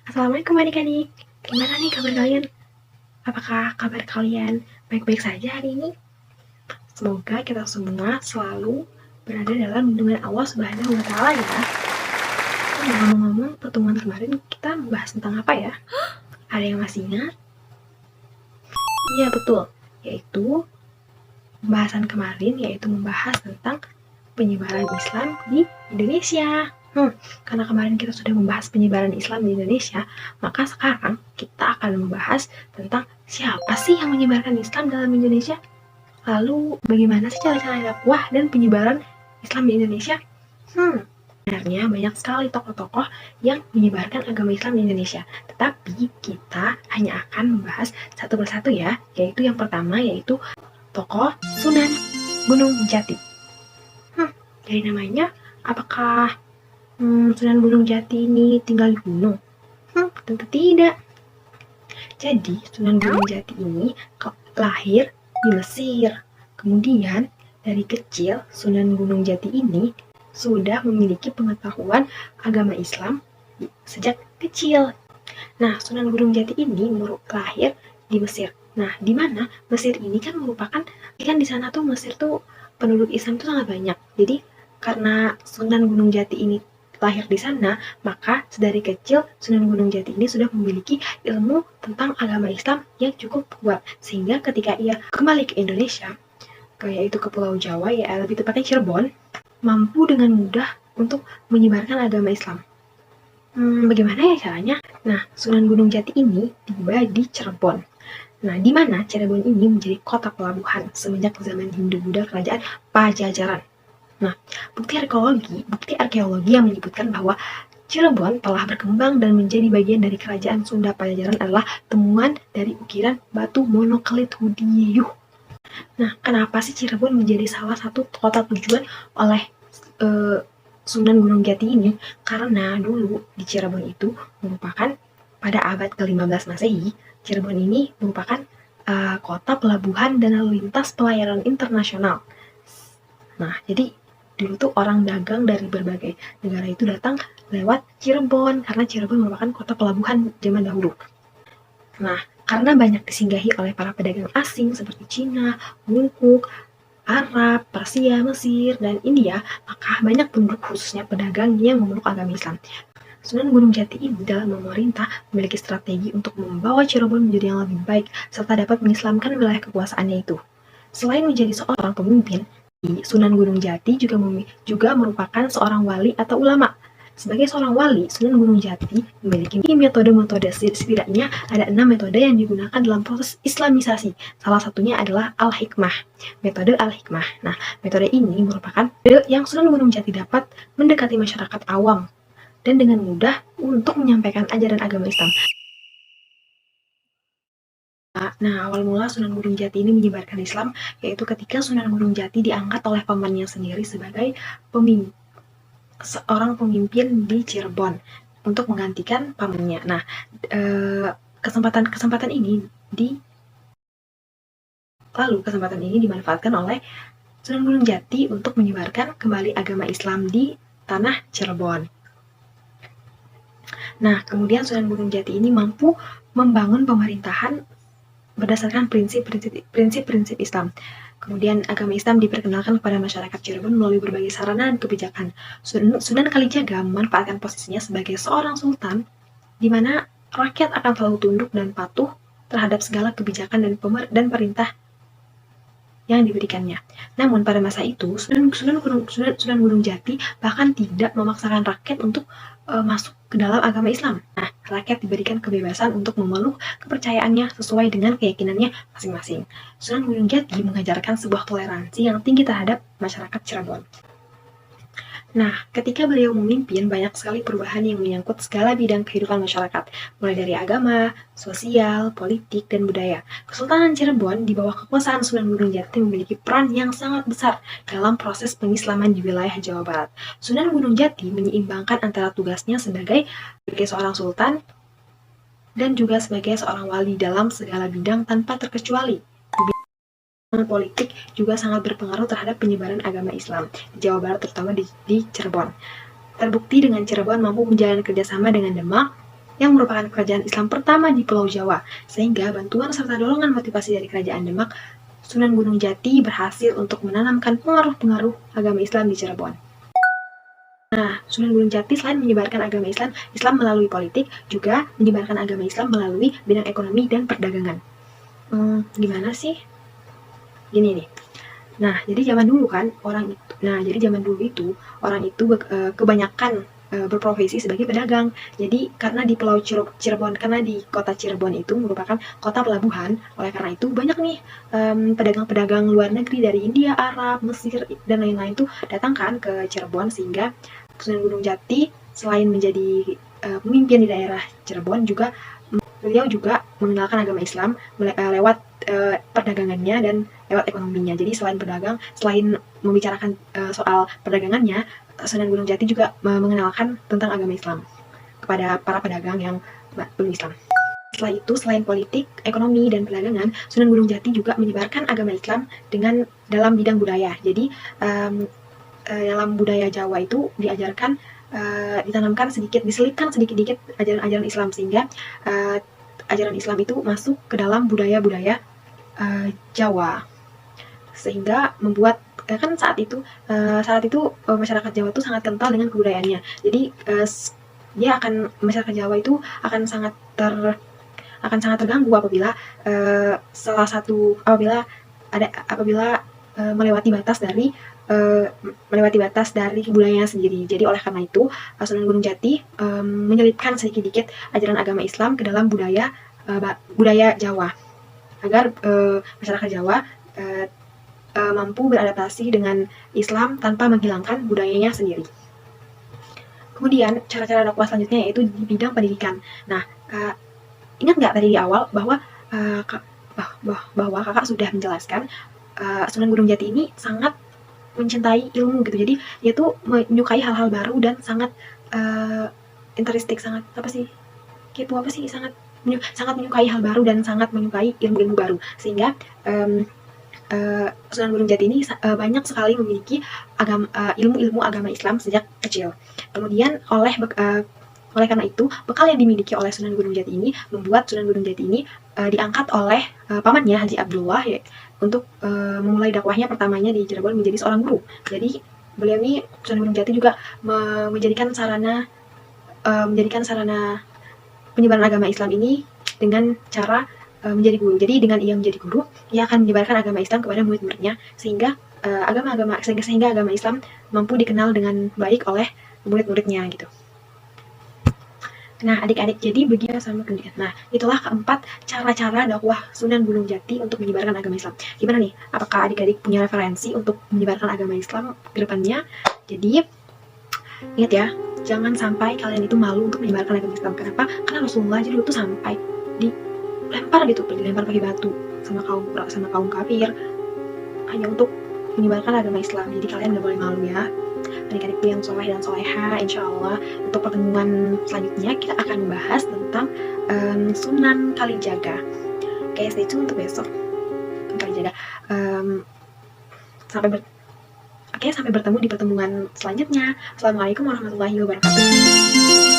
Assalamualaikum adik-adik. Gimana nih kabar kalian? Apakah kabar kalian baik-baik saja hari ini? Semoga kita semua selalu berada dalam lindungan Allah Subhanahu wa Ta'ala ya. Ngomong-ngomong, pertemuan kemarin kita membahas tentang apa ya? Ada yang masih ingat? Iya betul, yaitu pembahasan kemarin yaitu membahas tentang penyebaran Islam di Indonesia. Karena kemarin kita sudah membahas penyebaran Islam di Indonesia, maka sekarang kita akan membahas tentang siapa sih yang menyebarkan Islam dalam Indonesia? Lalu bagaimana sih cara-cara dakwah dan penyebaran Islam di Indonesia? Sebenarnya banyak sekali tokoh-tokoh yang menyebarkan agama Islam di Indonesia. Tetapi kita hanya akan membahas satu persatu ya, yaitu yang pertama yaitu tokoh Sunan Gunung Jati. Dari namanya, apakah Sunan Gunung Jati ini tinggal di gunung? Tentu tidak. Jadi Sunan Gunung Jati ini lahir di Mesir. Kemudian dari kecil Sunan Gunung Jati ini sudah memiliki pengetahuan agama Islam sejak kecil. Nah, Sunan Gunung Jati ini lahir di Mesir. Nah, di mana Mesir ini kan merupakan, di sana tuh Mesir tuh penduduk Islam tuh sangat banyak. Jadi karena Sunan Gunung Jati ini lahir di sana, maka sedari kecil Sunan Gunung Jati ini sudah memiliki ilmu tentang agama Islam yang cukup kuat, sehingga ketika ia kembali ke Indonesia, yaitu ke Pulau Jawa, ya lebih tepatnya Cirebon, mampu dengan mudah untuk menyebarkan agama Islam. Bagaimana ya caranya? Nah, Sunan Gunung Jati ini tiba di Cirebon. Nah, di mana Cirebon ini menjadi kota pelabuhan semenjak zaman Hindu-Buddha kerajaan Pajajaran. Nah, bukti arkeologi yang menyebutkan bahwa Cirebon telah berkembang dan menjadi bagian dari kerajaan Sunda Pajajaran adalah temuan dari ukiran batu monoklit Hudiyuh. Nah, kenapa sih Cirebon menjadi salah satu kota tujuan oleh Sunan Gunung Jati ini? Karena dulu di Cirebon itu merupakan pada abad ke-15 Masehi, Cirebon ini merupakan kota pelabuhan dan lalu lintas pelayaran internasional. Nah, jadi dulu tuh orang dagang dari berbagai negara itu datang lewat Cirebon, karena Cirebon merupakan kota pelabuhan zaman dahulu. Nah, karena banyak disinggahi oleh para pedagang asing seperti Cina, Bungkuk, Arab, Persia, Mesir, dan India, maka banyak penduduk khususnya pedagang yang memeluk agama Islam. Sunan Gunung Jati ini dalam memerintah memiliki strategi untuk membawa Cirebon menjadi yang lebih baik serta dapat mengislamkan wilayah kekuasaannya itu. Selain menjadi seorang pemimpin, Sunan Gunung Jati juga merupakan seorang wali atau ulama. Sebagai seorang wali, Sunan Gunung Jati memiliki metode-metode, setidaknya ada 6 metode yang digunakan dalam proses islamisasi. Salah satunya adalah Al-Hikmah, metode Al-Hikmah. Nah, metode ini merupakan metode yang Sunan Gunung Jati dapat mendekati masyarakat awam dan dengan mudah untuk menyampaikan ajaran agama Islam. Nah, awal mula Sunan Gunung Jati ini menyebarkan Islam, yaitu ketika Sunan Gunung Jati diangkat oleh pamannya sendiri sebagai seorang pemimpin di Cirebon untuk menggantikan pamannya. Nah, kesempatan ini dimanfaatkan oleh Sunan Gunung Jati untuk menyebarkan kembali agama Islam di tanah Cirebon. Nah, kemudian Sunan Gunung Jati ini mampu membangun pemerintahan berdasarkan prinsip-prinsip Islam. Kemudian agama Islam diperkenalkan kepada masyarakat Cirebon melalui berbagai sarana dan kebijakan. Sunan Kalijaga memanfaatkan posisinya sebagai seorang sultan, di mana rakyat akan selalu tunduk dan patuh terhadap segala kebijakan dan perintah yang diberikannya. Namun pada masa itu Sunan Gunung Jati bahkan tidak memaksakan rakyat untuk masuk ke dalam agama Islam. Nah, rakyat diberikan kebebasan untuk memeluk kepercayaannya sesuai dengan keyakinannya masing-masing. Sunan Gunung Jati mengajarkan sebuah toleransi yang tinggi terhadap masyarakat Cirebon. Nah, ketika beliau memimpin, banyak sekali perubahan yang menyangkut segala bidang kehidupan masyarakat, mulai dari agama, sosial, politik, dan budaya. Kesultanan Cirebon di bawah kekuasaan Sunan Gunung Jati memiliki peran yang sangat besar dalam proses pengislaman di wilayah Jawa Barat. Sunan Gunung Jati menyeimbangkan antara tugasnya sebagai seorang sultan dan juga sebagai seorang wali dalam segala bidang tanpa terkecuali. Politik juga sangat berpengaruh terhadap penyebaran agama Islam di Jawa Barat, terutama di Cirebon. Terbukti dengan Cirebon mampu menjalin kerjasama dengan Demak yang merupakan kerajaan Islam pertama di Pulau Jawa. Sehingga bantuan serta dorongan motivasi dari Kerajaan Demak, Sunan Gunung Jati berhasil untuk menanamkan pengaruh-pengaruh agama Islam di Cirebon. Nah, Sunan Gunung Jati selain menyebarkan agama Islam melalui politik, juga menyebarkan agama Islam melalui bidang ekonomi dan perdagangan. Gimana sih? Gini nih. Nah, jadi zaman dulu itu orang itu kebanyakan berprofesi sebagai pedagang. Jadi karena di Pulau Cirebon, karena di kota Cirebon itu merupakan kota pelabuhan, oleh karena itu banyak nih pedagang-pedagang luar negeri dari India, Arab, Mesir dan lain-lain tuh datang kan ke Cirebon, sehingga Sunan Gunung Jati selain menjadi pemimpin di daerah Cirebon, juga beliau juga mengenalkan agama Islam lewat perdagangannya dan lewat ekonominya. Jadi selain pedagang, selain membicarakan soal perdagangannya, Sunan Gunung Jati juga mengenalkan tentang agama Islam kepada para pedagang yang belum Islam. Setelah itu, selain politik, ekonomi, dan perdagangan, Sunan Gunung Jati juga menyebarkan agama Islam dalam bidang budaya. Jadi dalam budaya Jawa itu diajarkan, ditanamkan diselipkan sedikit-sedikit ajaran-ajaran Islam, sehingga ajaran Islam itu masuk ke dalam budaya-budaya Jawa, sehingga membuat kan saat itu masyarakat Jawa itu sangat kental dengan kebudayaannya. Jadi masyarakat Jawa itu akan sangat terganggu apabila melewati batas dari budayanya sendiri. Jadi oleh karena itu Sunan Gunung Jati menyelipkan sedikit-sedikit ajaran agama Islam ke dalam budaya Jawa, agar masyarakat Jawa mampu beradaptasi dengan Islam tanpa menghilangkan budayanya sendiri. Kemudian cara-cara dakwah selanjutnya yaitu di bidang pendidikan. Nah, ingat nggak tadi di awal bahwa kakak sudah menjelaskan Sunan Gunung Jati ini sangat mencintai ilmu gitu. Jadi dia tuh menyukai hal-hal baru dan sangat interistik, sangat sangat menyukai hal baru dan sangat menyukai ilmu-ilmu baru, sehingga Sunan Gunung Jati ini banyak sekali memiliki ilmu-ilmu agama Islam sejak kecil. Kemudian oleh karena itu, bekal yang dimiliki oleh Sunan Gunung Jati ini membuat Sunan Gunung Jati ini diangkat oleh pamannya Haji Abdullah untuk memulai dakwahnya pertamanya di Cirebon menjadi seorang guru. Jadi beliau ini, Sunan Gunung Jati, juga menjadikan sarana penyebaran agama Islam ini dengan cara menjadi guru. Jadi dengan ia menjadi guru, ia akan menyebarkan agama Islam kepada murid-muridnya, sehingga agama Islam mampu dikenal dengan baik oleh murid-muridnya gitu. Nah, adik-adik, jadi begitu sama pendidikan. Nah, itulah keempat cara-cara dakwah Sunan Gunung Jati untuk menyebarkan agama Islam. Gimana nih? Apakah adik-adik punya referensi untuk menyebarkan agama Islam ke depannya? Jadi, ingat ya, jangan sampai kalian itu malu untuk menyebarkan agama Islam. Kenapa? Karena Rasulullah dulu tuh sampai dilempar pakai batu sama kaum kafir hanya untuk menyebarkan agama Islam. Jadi kalian gak boleh malu ya, adik-adikku yang soleh dan soleha. Insya Allah untuk pertemuan selanjutnya kita akan membahas tentang Sunan Kalijaga. Oke, stay tune untuk besok. Kalijaga. Sampai bertemu di pertemuan selanjutnya. Assalamualaikum warahmatullahi wabarakatuh.